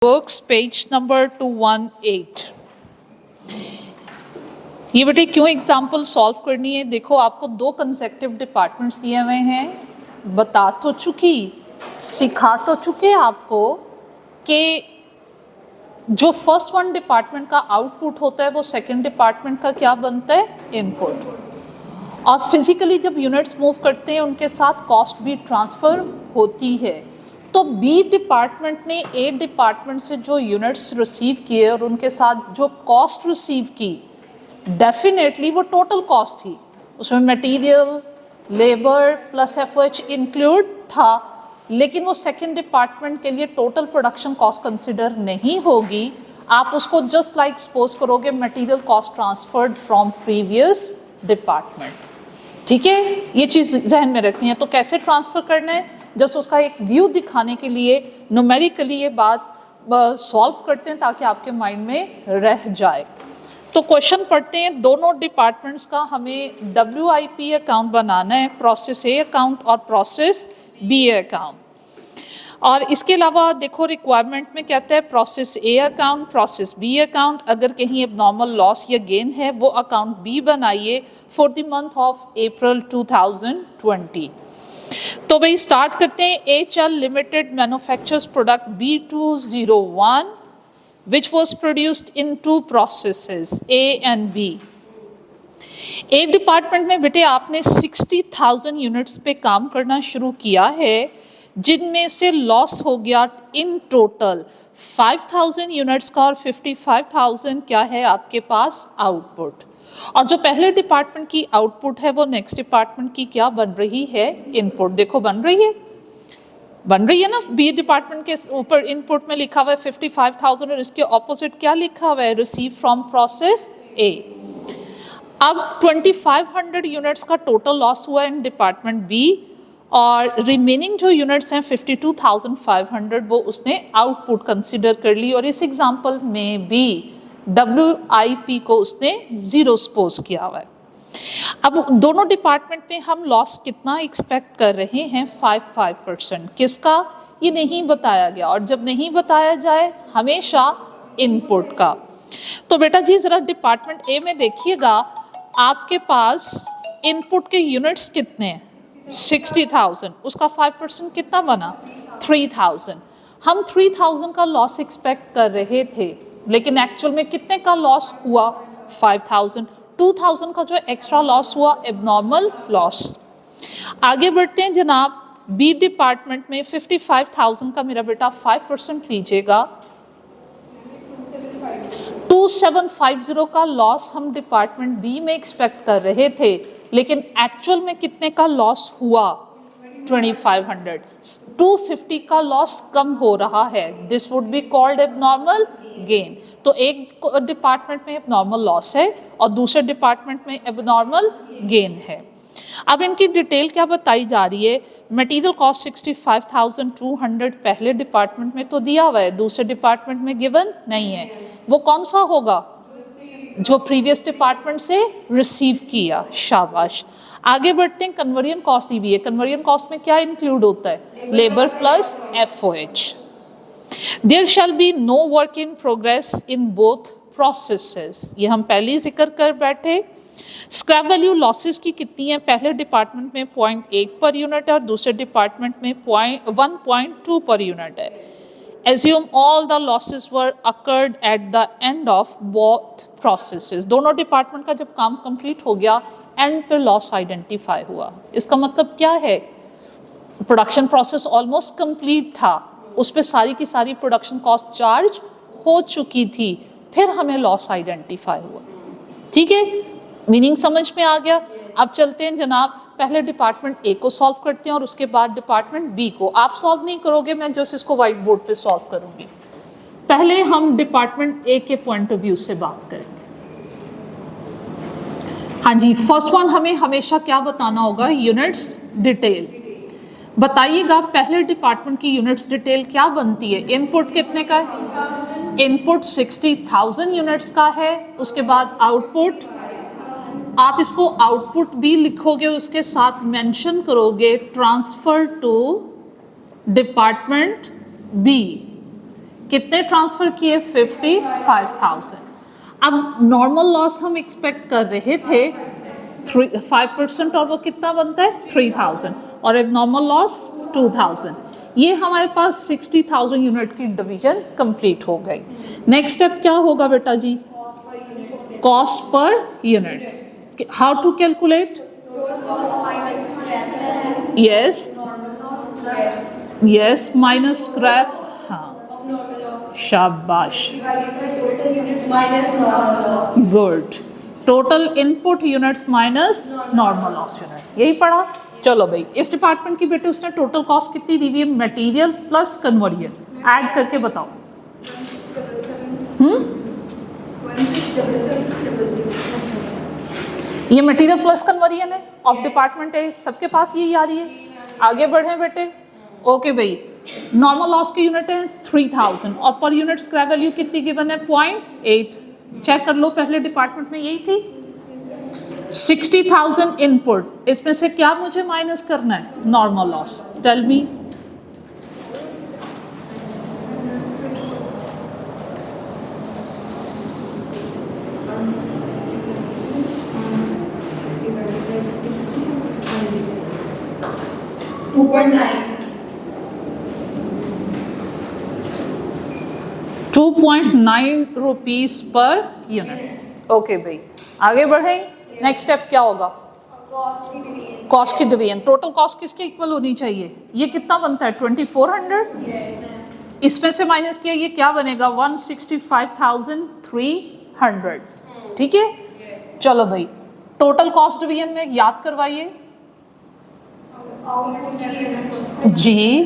Works page number 218। ये बेटे क्यों एग्जाम्पल सॉल्व करनी है? देखो आपको दो कंसेक्टिव डिपार्टमेंट्स दिए हुए हैं, बता तो चुकी, सिखा तो चुके आपको कि जो फर्स्ट वन डिपार्टमेंट का आउटपुट होता है वो सेकंड डिपार्टमेंट का क्या बनता है? इनपुट। और फिजिकली जब यूनिट्स मूव करते हैं उनके साथ कॉस्ट भी ट्रांसफ़र होती है। तो बी डिपार्टमेंट ने ए डिपार्टमेंट से जो यूनिट्स रिसीव किए और उनके साथ जो कॉस्ट रिसीव की, डेफिनेटली वो टोटल कॉस्ट थी, उसमें material, labour plus FOH include था, लेकिन वो सेकंड डिपार्टमेंट के लिए टोटल प्रोडक्शन कॉस्ट कंसिडर नहीं होगी। आप उसको जस्ट लाइक सपोज करोगे material cost transferred from previous department. ठीक है, ये चीज़ जहन में रखनी है। तो कैसे ट्रांसफ़र करना है, जस्ट उसका एक व्यू दिखाने के लिए न्यूमेरिकली ये बात सॉल्व करते हैं ताकि आपके माइंड में रह जाए। तो क्वेश्चन पढ़ते हैं, दोनों डिपार्टमेंट्स का हमें WIP अकाउंट बनाना है, प्रोसेस ए अकाउंट और प्रोसेस बी अकाउंट। और इसके अलावा देखो रिक्वायरमेंट में कहता है process A account, process B account, अगर कहीं एबनॉर्मल लॉस या गेन है वो अकाउंट बी बनाइए for the month of April 2020। तो भाई स्टार्ट करते हैं। HL limited manufactures product B201 which was produced in two processes A and B। A department में बेटे आपने 60,000 यूनिट्स पे काम करना शुरू किया है, जिनमें से लॉस हो गया इन टोटल 5,000 यूनिट्स का और 55,000 क्या है आपके पास आउटपुट। और जो पहले डिपार्टमेंट की आउटपुट है वो नेक्स्ट डिपार्टमेंट की क्या बन रही है? इनपुट। देखो बन रही है ना। बी डिपार्टमेंट के ऊपर इनपुट में लिखा हुआ है 55,000 और इसके ऑपोजिट क्या लिखा हुआ है? रिसीव फ्रॉम प्रोसेस ए। अब 2500 यूनिट्स का टोटल लॉस हुआ इन डिपार्टमेंट बी और रिमेनिंग जो यूनिट्स हैं 52,500 वो उसने आउटपुट कंसिडर कर ली और इस एग्जांपल में भी WIP को उसने 0 सपोज किया हुआ है। अब दोनों डिपार्टमेंट में हम लॉस कितना एक्सपेक्ट कर रहे हैं? 5%। किसका? ये नहीं बताया गया, और जब नहीं बताया जाए हमेशा इनपुट का। तो बेटा जी ज़रा डिपार्टमेंट ए में देखिएगा, आपके पास इनपुट के यूनिट्स कितने हैं? 60,000, उसका 5% कितना बना? 3,000। हम 3,000 का लॉस एक्सपेक्ट कर रहे थे, लेकिन एक्चुअल में कितने का लॉस हुआ? 5,000। 2,000 का जो एक्स्ट्रा लॉस हुआ एबनॉर्मल लॉस। आगे बढ़ते हैं जनाब। बी डिपार्टमेंट में 55,000 का मेरा बेटा 5% लीजिएगा। 2750 का लॉस हम डिपार्टमेंट बी में एक्सपेक्ट कर रहे थे, लेकिन एक्चुअल में कितने का लॉस हुआ? 2500। 250 का लॉस कम हो रहा है, this would be called abnormal gain. तो एक डिपार्टमेंट में एबनॉर्मल लॉस है और दूसरे डिपार्टमेंट में एबनॉर्मल गेन है। अब इनकी डिटेल क्या बताई जा रही है? मटेरियल कॉस्ट 65,200 पहले डिपार्टमेंट में तो दिया हुआ है, दूसरे डिपार्टमेंट में गिवन नहीं है। वो कौन सा होगा? जो प्रीवियस डिपार्टमेंट से रिसीव किया। शाबाश। आगे बढ़ते हैं। कन्वर्जन कॉस्ट दी हुई है। कन्वर्जन कॉस्ट में क्या इंक्लूड होता है? Labour plus FOH. There shall be no work in progress in both processes, ये हम पहले ही जिक्र कर बैठे। स्क्रैप वैल्यू लॉसेस की कितनी है? पहले डिपार्टमेंट में 0.8 पर यूनिट है और दूसरे डिपार्टमेंट में 1.2 पर यूनिट है। Assume all the losses were occurred at the end of both processes। दोनों डिपार्टमेंट का जब काम कंप्लीट हो गया, एंड पे लॉस आइडेंटिफाई हुआ। इसका मतलब क्या है? प्रोडक्शन प्रोसेस ऑलमोस्ट कंप्लीट था, उस पर सारी की सारी प्रोडक्शन कॉस्ट चार्ज हो चुकी थी, फिर हमें लॉस आइडेंटिफाई हुआ। ठीक है, मीनिंग समझ में आ गया। अब चलते हैं जनाब, पहले डिपार्टमेंट ए को सॉल्व करते हैं और उसके बाद डिपार्टमेंट बी को। आप सॉल्व नहीं करोगे, मैं जस्ट इसको व्हाइट बोर्ड पे सॉल्व करूंगी। पहले हम डिपार्टमेंट ए के पॉइंट ऑफ व्यू से बात करेंगे। हाँ जी, फर्स्ट वन हमें हमेशा क्या बताना होगा? यूनिट्स डिटेल बताइएगा। पहले डिपार्टमेंट की यूनिट्स डिटेल क्या बनती है? इनपुट कितने का है? इनपुट 60,000 यूनिट्स का है। उसके बाद आउटपुट, आप इसको आउटपुट भी लिखोगे, उसके साथ मेंशन करोगे ट्रांसफर टू डिपार्टमेंट बी। कितने ट्रांसफर किए? 55,000। अब नॉर्मल लॉस हम एक्सपेक्ट कर रहे थे 5% और वो कितना बनता है? 3,000 और एबनॉर्मल लॉस 2,000। ये हमारे पास 60,000 यूनिट की डिवीजन कंप्लीट हो गई। नेक्स्ट स्टेप क्या होगा बेटा जी? Cost per unit. How to calculate? Yes yes, minus scrap. हाँ, शाबाश, good. Total input units minus normal loss unit, यही पढ़ा। चलो भाई, इस डिपार्टमेंट की बेटे उसने टोटल कॉस्ट कितनी दी हुई है? मटेरियल प्लस कन्वर्जन, ऐड करके बताओ। 1600। ये मटेरियल प्लस कन्वर्जन है, ऑफ डिपार्टमेंट है, सबके पास यही आ रही है। आगे बढ़े बेटे। ओके भाई, नॉर्मल लॉस की यूनिट है 3000 और पर यूनिट स्क्रैप वैल्यू कितनी गिवन है? 0.8। चेक कर लो, पहले डिपार्टमेंट में यही थी। 60,000 इनपुट, इसमें से क्या मुझे माइनस करना है? Normal loss. Tell me. ₹2.9 per unit. Okay भाई, आगे बढ़े। नेक्स्ट स्टेप क्या होगा? कॉस्ट की डिवीजन। टोटल कॉस्ट किसके इक्वल होनी चाहिए? ये कितना बनता है? 2400। इसमें से माइनस किया, ये क्या बनेगा? 165,300। ठीक है, चलो भाई, टोटल कॉस्ट डिवीजन में याद करवाइए जी।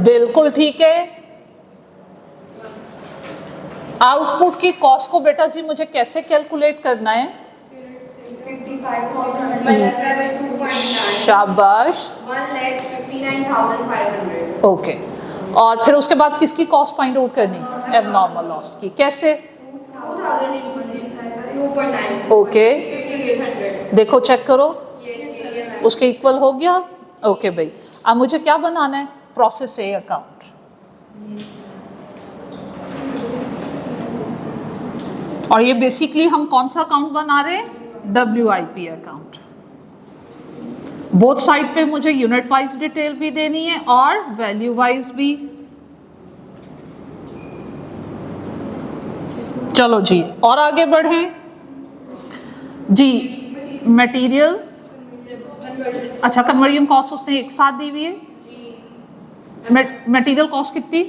बिल्कुल ठीक है। आउटपुट की कॉस्ट को बेटा जी मुझे कैसे कैलकुलेट करना है? 55,000 शाबाश, 1,59,500। ओके। और फिर उसके बाद किसकी कॉस्ट फाइंड आउट करनी? एबनॉर्मल लॉस की। कैसे? 2.9 ओके, 5,800। देखो चेक करो, Yes, उसके इक्वल हो गया। ओके भाई, अब मुझे क्या बनाना है? Process A account. और ये बेसिकली हम कौन सा अकाउंट बना रहे हैं? WIP account. बोथ साइड पे मुझे यूनिट वाइज डिटेल भी देनी है और वैल्यू वाइज भी। चलो जी, और आगे बढ़ें जी। मटेरियल, अच्छा, कन्वर्जन कॉस्ट उसने एक साथ दी हुई है। मटेरियल कॉस्ट कितनी?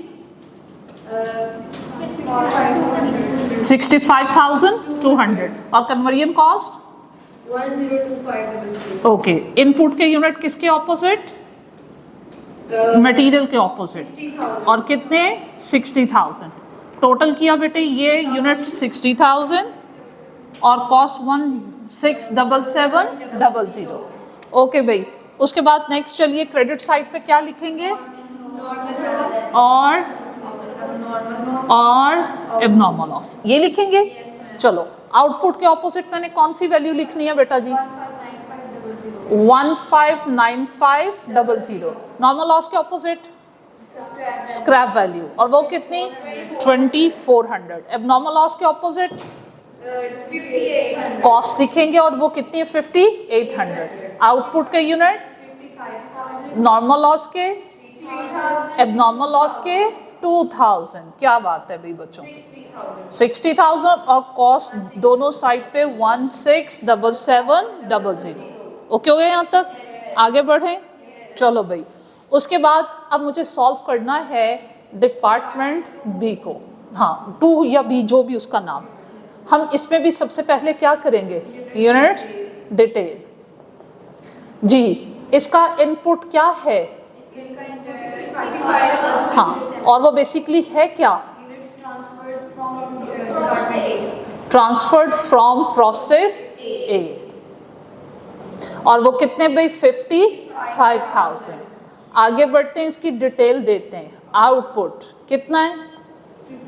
65,200 और कन्वर्जन कॉस्ट 1,025,000। ओके। इनपुट के यूनिट किसके ऑपोजिट? मटेरियल के ऑपोजिट। 60,000 और कितने? 60,000। टोटल किया बेटे ये यूनिट 60,000 और कॉस्ट 167700। ओके भाई, उसके बाद नेक्स्ट चलिए क्रेडिट साइड पे क्या लिखेंगे? और एबनॉर्मल लॉस, ये लिखेंगे। चलो, आउटपुट के ऑपोजिट मैंने कौन सी वैल्यू लिखनी है बेटा जी? 159500। नॉर्मल लॉस के ऑपोजिट स्क्रैप वैल्यू, और वो कितनी? 2400। एबनॉर्मल लॉस के ऑपोजिट 5,800। कॉस्ट लिखेंगे और वो कितनी है? 5,800। आउटपुट के यूनिट? नॉर्मल लॉस के, एबनॉर्मल लॉस के 2,000। क्या बात है भाई बच्चों, 60,000 और कॉस्ट दोनों साइड पे 167700। ओके हो गया यहाँ तक? आगे बढ़े। चलो भाई, उसके बाद अब मुझे सॉल्व करना है डिपार्टमेंट बी को। हाँ, 2 या बी, जो भी उसका नाम। हम इसमें भी सबसे पहले क्या करेंगे? यूनिट्स डिटेल जी। इसका इनपुट क्या है? हाँ, और वो बेसिकली है क्या? ट्रांसफर्ड फ्रॉम प्रोसेस ए। और वो कितने भाई? 55,000। आगे बढ़ते हैं, इसकी डिटेल देते हैं। आउटपुट कितना है?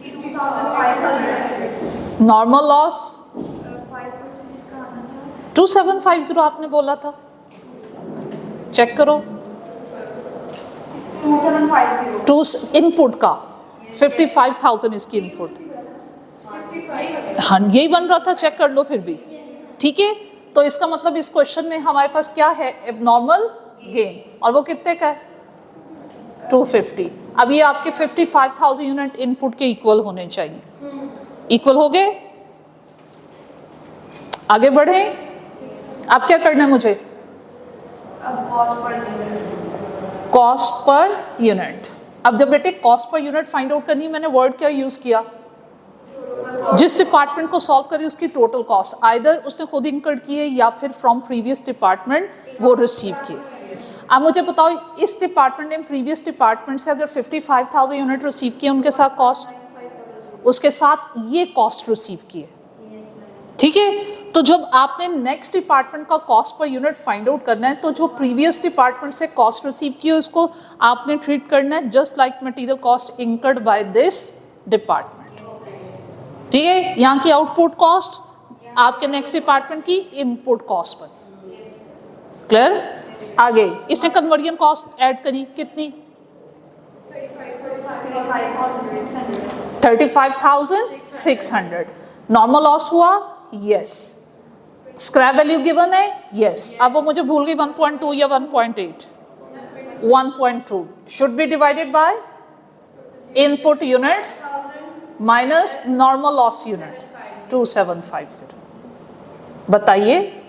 52,500। नॉर्मल लॉस 2750 आपने बोला था, चेक करो। 2750. टू इनपुट का 55,000 इसकी इनपुट। हाँ यही बन रहा था, चेक कर लो फिर भी, ठीक है। तो इसका मतलब इस क्वेश्चन में हमारे पास क्या है, एबनॉर्मल गेन, और वो कितने का है 250। अब ये आपके 55,000 यूनिट इनपुट के इक्वल होने चाहिए, इक्वल हो गए। आगे बढ़े, अब क्या करना है मुझे, अब कॉस्ट पर यूनिट। अब जब बेटे cost per unit find out करनी, मैंने वर्ड क्या यूज किया, जिस डिपार्टमेंट को सॉल्व करी उसकी टोटल कॉस्ट, आइदर उसने खुद इनकर्ड किए या फिर फ्रॉम प्रीवियस डिपार्टमेंट वो रिसीव किए। अब मुझे बताओ इस डिपार्टमेंट ने प्रीवियस डिपार्टमेंट से अगर 55,000 यूनिट रिसीव किए, उनके साथ कॉस्ट, उसके साथ ये कॉस्ट रिसीव किए, ठीक है। तो जब आपने नेक्स्ट डिपार्टमेंट का cost per unit find out करना है, तो जो प्रीवियस डिपार्टमेंट से कॉस्ट रिसीव की है उसको आपने ट्रीट करना है just like material cost incurred by this department, ठीक है। यहाँ की आउटपुट कॉस्ट आपके नेक्स्ट डिपार्टमेंट की इनपुट कॉस्ट पर, क्लियर। आगे इसने कन्वर्जन कॉस्ट ऐड करी, कितनी 35,600। नॉर्मल लॉस हुआ, यस। स्क्रैप वैल्यू गिवन है, यस। अब वो मुझे भूल गई 1.2 या 1.8, 1.2 should be divided by input units minus normal loss unit 2750। बताइए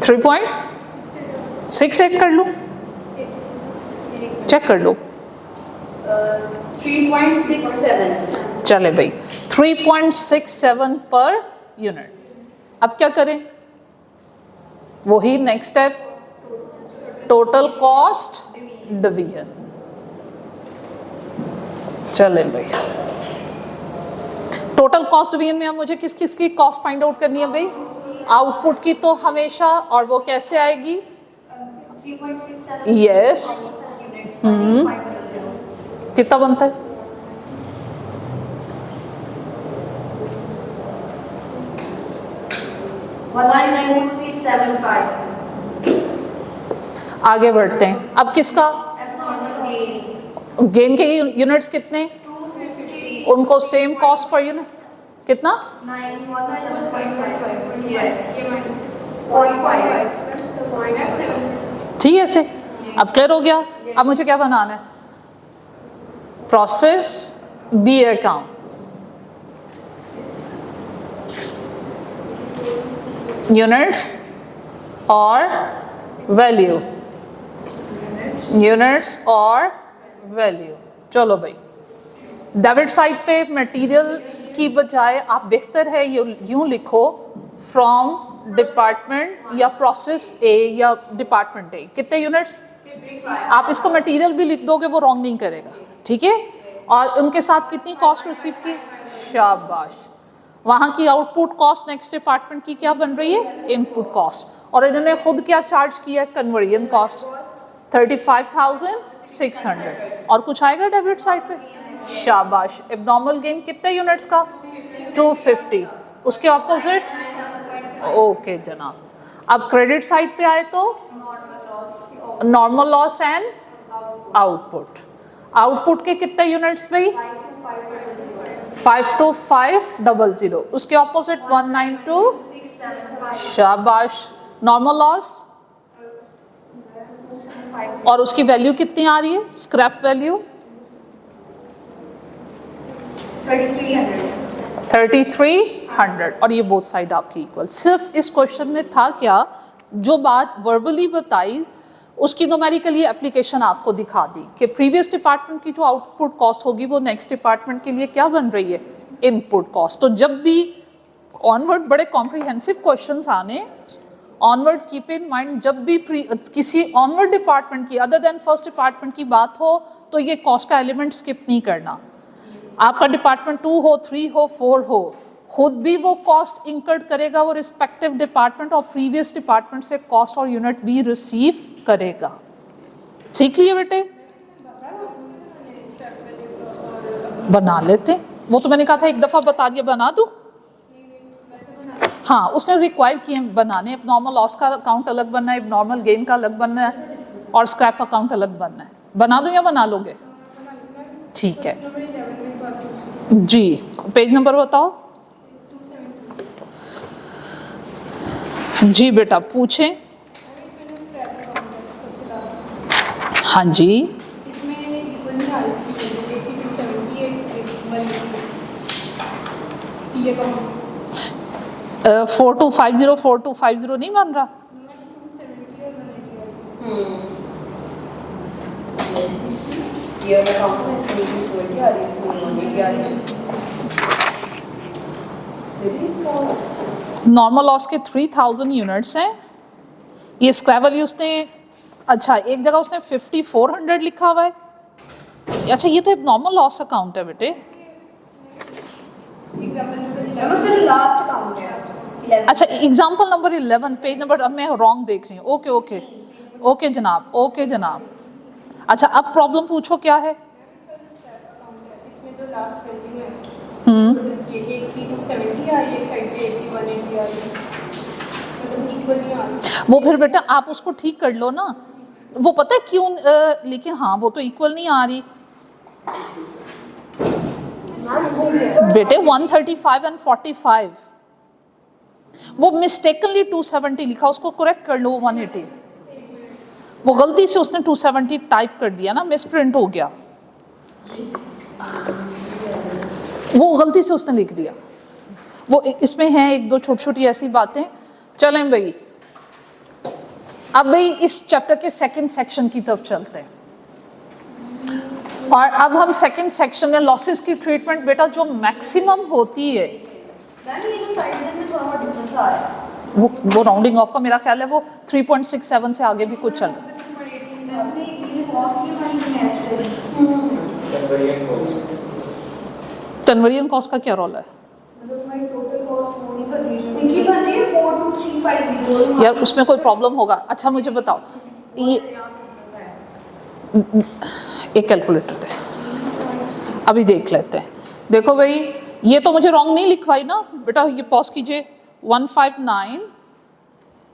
थ्री पॉइंट 6.8 कर लो, चेक कर लो। 3.67. चले भाई 3.67 पर यूनिट। अब क्या करें, वही next step, total cost division. चले भाई टोटल कॉस्ट डिवीजन में अब मुझे किस किस की कॉस्ट फाइंड आउट करनी है भाई, आउटपुट की तो हमेशा, और वो कैसे आएगी, 3.67. यस। कितना बनता है, आगे बढ़ते हैं। अब किसका गेन के यूनिट्स कितने, 250. उनको सेम कॉस्ट पर यूनिट कितना, 917.5. ठीक है ऐसे। अब क्लियर हो गया। अब मुझे क्या बनाना है, प्रोसेस बी अकाउंट, यूनिट्स और वैल्यू, यूनिट्स और वैल्यू। चलो भाई डेबिट साइड पे मटेरियल की बजाय आप बेहतर है यूं लिखो फ्रॉम डिपार्टमेंट या प्रोसेस ए या डिपार्टमेंट ए, कितने यूनिट्स, आप इसको मटेरियल भी लिख दोगे वो रॉन्ग नहीं करेगा, ठीक है। और उनके साथ कितनी कॉस्ट रिसीव की, शाबाश। वहाँ की आउटपुट कॉस्ट नेक्स्ट डिपार्टमेंट की क्या बन रही है, इनपुट कॉस्ट। और इन्होंने खुद क्या चार्ज किया, कन्वर्जन कॉस्ट 35,600। और कुछ आएगा डेबिट साइड पे, शाबाश। एब्नॉर्मल गेन कितने यूनिट्स का, 250। उसके ऑपोजिट, ओके जनाब। अब क्रेडिट साइड पे आए तो normal loss and output, output के कितने यूनिट्स भाई, 52500। उसके ऑपोजिट 192, शाबाश। नॉर्मल लॉस, और उसकी वैल्यू कितनी आ रही है, स्क्रैप वैल्यू 3300। और ये बोथ साइड आपकी इक्वल। सिर्फ इस क्वेश्चन में था क्या, जो बात वर्बली बताई उसकी न्यूमेरिकली एप्लीकेशन आपको दिखा दी कि प्रीवियस डिपार्टमेंट की जो आउटपुट कॉस्ट होगी वो नेक्स्ट डिपार्टमेंट के लिए क्या बन रही है, इनपुट कॉस्ट। तो जब भी ऑनवर्ड बड़े कॉम्प्रिहेंसिव क्वेश्चंस आने, ऑनवर्ड कीप इन माइंड, जब भी किसी ऑनवर्ड डिपार्टमेंट की अदर देन फर्स्ट डिपार्टमेंट की बात हो तो ये कॉस्ट का एलिमेंट स्किप नहीं करना। आपका डिपार्टमेंट 2 हो, 3 हो, 4 हो, खुद भी वो कॉस्ट इंकर्ड करेगा, वो रिस्पेक्टिव डिपार्टमेंट और प्रीवियस डिपार्टमेंट से कॉस्ट और यूनिट भी रिसीव करेगा। सीख लिया बेटे, बना लेते, वो तो मैंने कहा था एक दफ़ा बता दिया, बना दूँ? हाँ, उसने रिक्वायर किए बनाने, नॉर्मल लॉस का अकाउंट अलग बनना है, नॉर्मल गेन का अलग बनना है और स्क्रैप अकाउंट अलग बनना है। बना दूँ या बना लोगे? ठीक है जी, पेज नंबर बताओ जी बेटा, पूछें। हाँ जी, इसमें 4250 नहीं बन रहा। ये अकाउंट में इसमें 270 आ रही है, इसमें 180 आ रही है। नॉर्मल लॉस के 3000 यूनिट्स हैं। ये स्क्रैप वैल्यू उसने, अच्छा एक जगह उसने 5400 लिखा हुआ है। अच्छा ये तो एक नॉर्मल लॉस अकाउंट है बेटे। उसका जो लास्ट अकाउंट है अच्छा एग्जाम्पल नंबर 11 पेज नंबर, अब मैं रॉन्ग देख रही हूँ। ओके ओके ओके जनाब, ओके जनाब। अच्छा अब प्रॉब्लम पूछो क्या है। इसमें जो लास्ट वैल्यू है ये एक की 270 आ रही है, एक साइड पे एक की 180 आ रही है, मतलब इक्वल नहीं आ रही। वो फिर बेटा आप उसको ठीक कर लो ना, वो पता है क्यों लेकिन हाँ वो तो इक्वल नहीं आ रही बेटे। 135 एंड 45 वो मिस्टेकनली 270 लिखा, उसको करेक्ट कर लो। 180 वो गलती से उसने 270 टाइप कर दिया ना, मिसप्रिंट हो गया, वो गलती से उसने लिख दिया। वो इसमें है एक दो छोटी छोटी ऐसी बातें। चलें भाई, अब भाई इस चैप्टर के सेकंड सेक्शन की तरफ चलते हैं। और अब हम सेकंड सेक्शन में लॉसेस की ट्रीटमेंट बेटा जो मैक्सिमम होती है, मैम ये जो साइड में थोड़ा बहुत डिफरेंस आ रहा है, वो राउंडिंग ऑफ का मेरा ख्याल है वो 3.67 से आगे भी कुछ चल। कन्वर्जन कॉस्ट का क्या रोल है उनकी बन रही है 42350 यार, उसमें कोई प्रॉब्लम होगा। अच्छा मुझे बताओ, ये एक कैलकुलेटर दे, अभी देख लेते हैं। देखो भाई ये तो मुझे रॉन्ग नहीं लिखवाई ना बेटा, ये पॉज कीजिए। 159